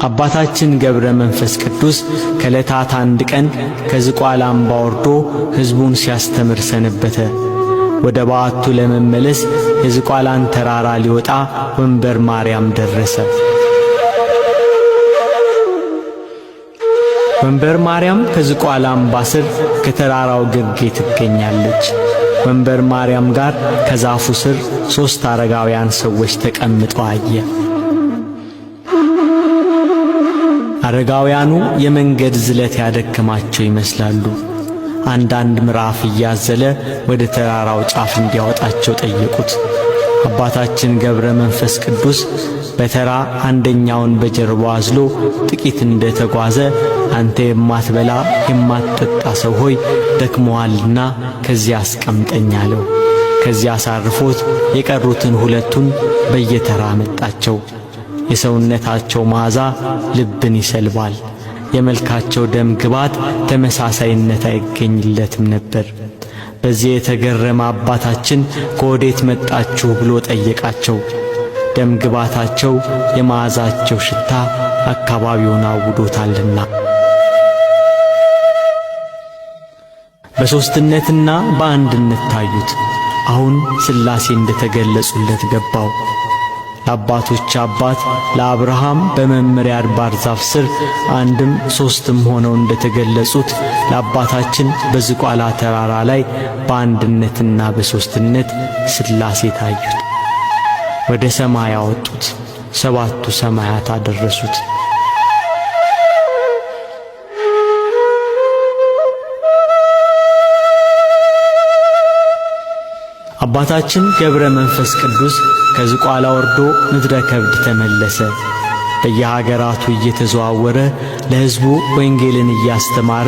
አባታችን ገብረ መንፈስ ቅዱስ ከዕለታት አንድ ቀን ከዝቋላ አምባ ወርዶ ሕዝቡን ሲያስተምር ሰነበተ። ወደ በዓቱ ለመመለስ የዝቋላን ተራራ ሊወጣ ወንበር ማርያም ደረሰ። ወንበር ማርያም ከዝቋላ አምባ ስር ከተራራው ግርጌ ትገኛለች። ወንበር ማርያም ጋር ከዛፉ ስር 3 አረጋውያን ሰዎች ተቀምጠው አየ። አረጋውያኑ የመንገድ ዝለት ያደከማቸው ይመስላሉ። አንዳንድ ምዕራፍ እያዘለ ወደ ተራራው ጫፍ እንዲያወጣቸው ጠየቁት። አባታችን ገብረ መንፈስ ቅዱስ በተራ አንደኛውን በጀርባው አዝሎ ጥቂት እንደተጓዘ አንተ የማትበላ የማትጠጣ ሰው ሆይ ደክሞአልና ከዚያ አስቀምጠኝ አለው። ከዚያ አሳርፎት የቀሩትን 2ቱን በየተራ መጣቸው። የሰውነታቸው መዓዛ ልብን ይሰልባል። የመልካቸው ደም ግባት ተመሳሳይነት አይገኝለትም ነበር። በዚህ የተገረመ አባታችን ከወዴት መጣችሁ ብሎ ጠየቃቸው። ደም ግባታቸው የመዓዛቸው ሽታ አካባቢውን አውዶታልና። በሦስትነትና በአንድነት ታዩት። አሁን ሥላሴ እንደተገለጹለት ገባው። ለአባቶች አባት ለአብርሃም በመምሪያ አድባር ዛፍ ስር 1ም 3ም ሆነው እንደተገለጹት ለአባታችን በዝቋላ ተራራ ላይ በአንድነትና በሦስትነት ሥላሴ ታዩት። ወደ ሰማይ አወጡት፣ 7ቱ ሰማያት አደረሱት። አባታችን ገብረ መንፈስ ቅዱስ ከዝቋላ ወርዶ ምድረ ከብድ ተመለሰ። በየሀገራቱ እየተዘዋወረ ለሕዝቡ ወንጌልን እያስተማረ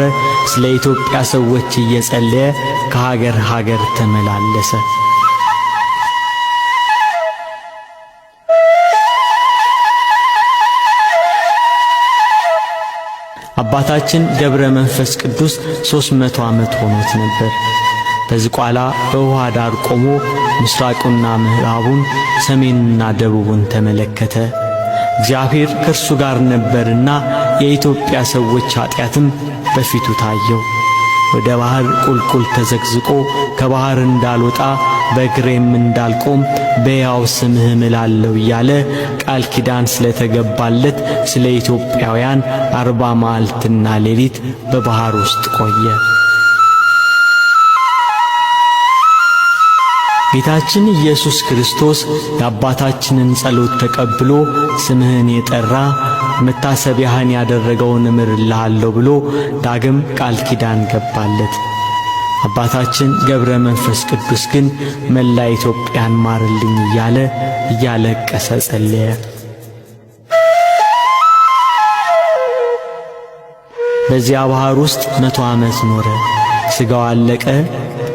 ስለ ኢትዮጵያ ሰዎች እየጸለየ ከሀገር ሀገር ተመላለሰ። አባታችን ገብረ መንፈስ ቅዱስ 300 ዓመት ሆኖት ነበር። በዝቋላ በውሃ ዳር ቆሞ ምስራቁና ምዕራቡን ሰሜንና ደቡቡን ተመለከተ። እግዚአብሔር ከእርሱ ጋር ነበርና የኢትዮጵያ ሰዎች ኃጢአትም በፊቱ ታየው። ወደ ባሕር ቁልቁል ተዘግዝቆ ከባሕር እንዳልወጣ በእግሬም እንዳልቆም በያው ስምህ እምላለሁ እያለ ቃል ኪዳን ስለተገባለት ስለ ኢትዮጵያውያን 40 መዓልትና ሌሊት በባሕር ውስጥ ቆየ። ጌታችን ኢየሱስ ክርስቶስ የአባታችንን ጸሎት ተቀብሎ ስምህን የጠራ መታሰቢያህን ያደረገውን እምርልሃለሁ ብሎ ዳግም ቃል ኪዳን ገባለት። አባታችን ገብረ መንፈስ ቅዱስ ግን መላ ኢትዮጵያን ማርልኝ እያለ እያለቀሰ ጸለየ። በዚያ ባሕር ውስጥ 100 ዓመት ኖረ። ሥጋው አለቀ፣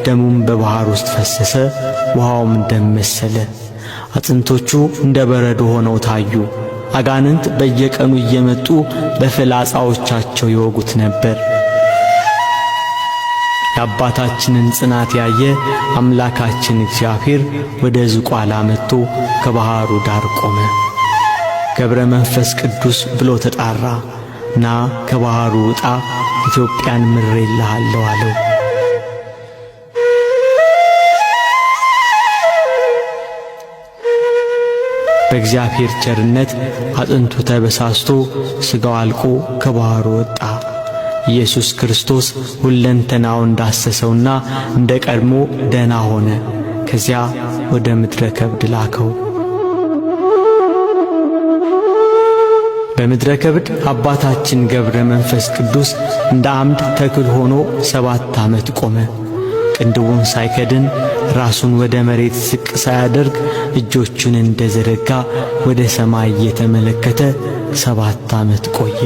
ደሙም በባሕር ውስጥ ፈሰሰ፣ ውሃውም ደም መሰለ። አጥንቶቹ እንደ በረዶ ሆነው ታዩ። አጋንንት በየቀኑ እየመጡ በፍላጻዎቻቸው ይወጉት ነበር። የአባታችንን ጽናት ያየ አምላካችን እግዚአብሔር ወደ ዝቋላ መጥቶ ከባሕሩ ዳር ቆመ። ገብረ መንፈስ ቅዱስ ብሎ ተጣራ። ና ከባሕሩ ውጣ፣ ኢትዮጵያን ምሬልሃለሁ አለው። በእግዚአብሔር ቸርነት አጥንቱ ተበሳስቶ ሥጋው አልቆ ከባሕሩ ወጣ። ኢየሱስ ክርስቶስ ሁለንተናውን ዳሰሰውና እንደ ቀድሞ ደህና ሆነ። ከዚያ ወደ ምድረ ከብድ ላከው። በምድረ ከብድ አባታችን ገብረ መንፈስ ቅዱስ እንደ አምድ ተክል ሆኖ 7 ዓመት ቆመ። ቅንድቡን ሳይከድን ራሱን ወደ መሬት ዝቅ ሳያደርግ እጆቹን እንደዘረጋ ወደ ሰማይ እየተመለከተ 7 ዓመት ቆየ።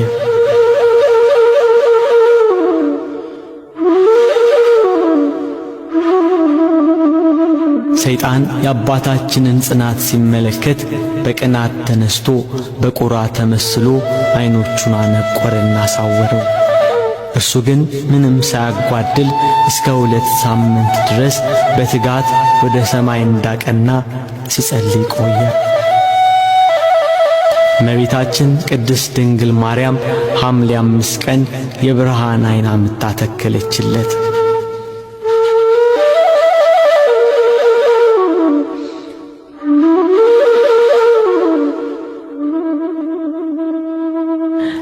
ሰይጣን የአባታችንን ጽናት ሲመለከት በቅናት ተነስቶ በቁራ ተመስሎ ዓይኖቹን አነቆረና አሳወረው። እርሱ ግን ምንም ሳያጓድል እስከ 2 ሳምንት ድረስ በትጋት ወደ ሰማይ እንዳቀና ሲጸልይ ቆየ። እመቤታችን ቅድስት ድንግል ማርያም ሐምሌ 5 ቀን የብርሃን ዓይን አምጥታ ተከለችለት።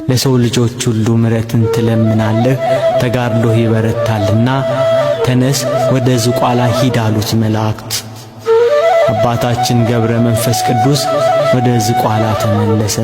ለሰው ልጆች ሁሉ ምሕረትን ትለምናለህ፣ ተጋድሎህ ይበረታልና ተነስ ወደ ዝቋላ ሂድ አሉት መላእክት። አባታችን ገብረ መንፈስ ቅዱስ ወደ ዝቋላ ተመለሰ።